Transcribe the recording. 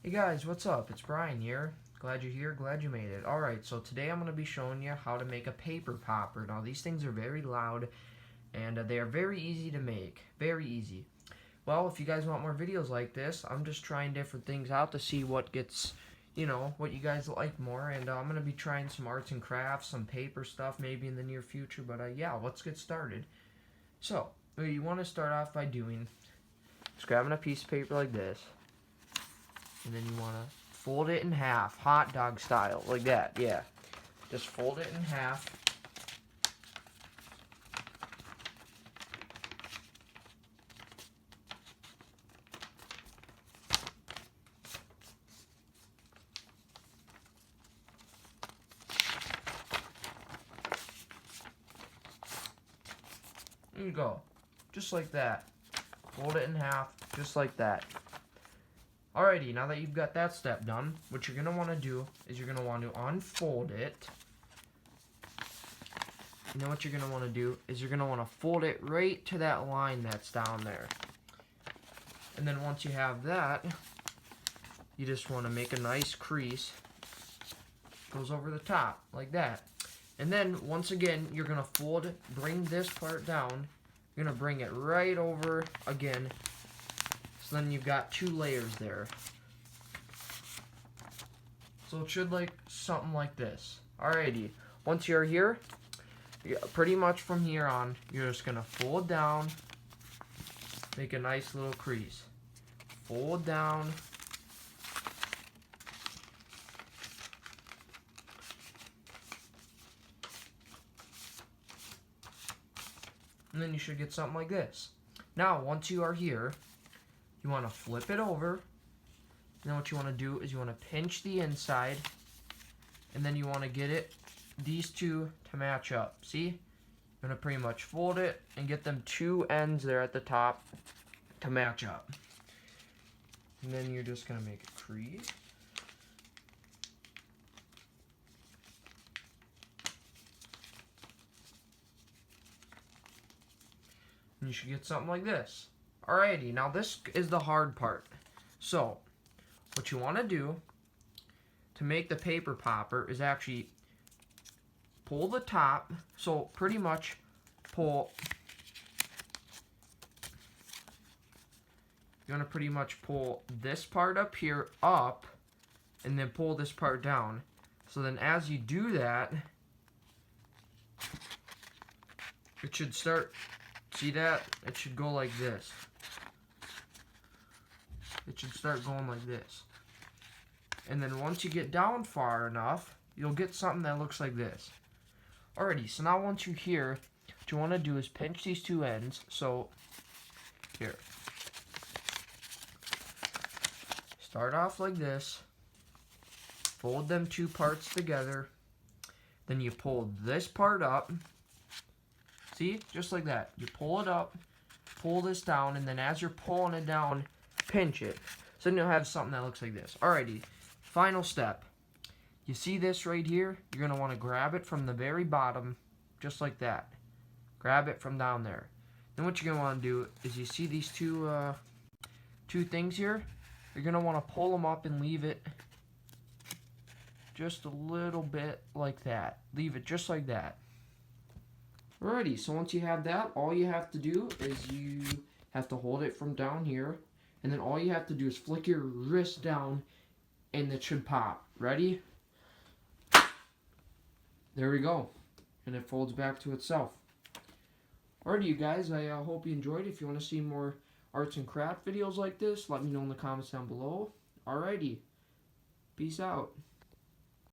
Hey guys, what's up? It's Brian here. Glad you're here, glad you made it. Alright, so today I'm going to be showing you how to make a paper popper. Now these things are very loud and they are very easy to make. Very easy. Well, if you guys want more videos like this, I'm just trying different things out to see what gets, what you guys like more. And I'm going to be trying some arts and crafts, some paper stuff maybe in the near future. But yeah, let's get started. So, what you want to start off by doing is grabbing a piece of paper like this. And then you want to fold it in half, hot dog style, like that, yeah. Just fold it in half. There you go. Just like that. Fold it in half, just like that. Alrighty, now that you've got that step done, what you're going to want to do is you're going to want to unfold it. And then what you're going to want to do is you're going to want to fold it right to that line that's down there. And then once you have that, you just want to make a nice crease. Goes over the top, like that. And then, once again, you're going to fold, bring this part down. You're going to bring it right over again. So then you've got two layers there. So it should look something like this. Alrighty. Once you're here, pretty much from here on, you're just going to fold down. Make a nice little crease. Fold down. And then you should get something like this. Now, once you are here, you want to flip it over. And then what you want to do is you want to pinch the inside. And then you want to get these two to match up. See? You're going to pretty much fold it and get them two ends there at the top to match up. And then you're just going to make a crease. And you should get something like this. Alrighty, now this is the hard part. So, what you want to do to make the paper popper is actually pull the top. So, pretty much pull. You're going to pretty much pull this part up here up and then pull this part down. So then as you do that, it should start. See that? It should go like this. It should start going like this. And then once you get down far enough, you'll get something that looks like this. Alrighty, so now once you're here, what you want to do is pinch these two ends. So, here. Start off like this. Fold them two parts together. Then you pull this part up. See? Just like that. You pull it up, pull this down, and then as you're pulling it down, pinch it. So then you'll have something that looks like this. Alrighty, final step. You see this right here? You're going to want to grab it from the very bottom, just like that. Grab it from down there. Then what you're going to want to do is you see these two things here? You're going to want to pull them up and leave it just a little bit like that. Leave it just like that. Alrighty, so once you have that, all you have to do is you have to hold it from down here. And then all you have to do is flick your wrist down and it should pop. Ready? There we go. And it folds back to itself. Alrighty, you guys, I hope you enjoyed. If you want to see more arts and craft videos like this, let me know in the comments down below. Alrighty, peace out.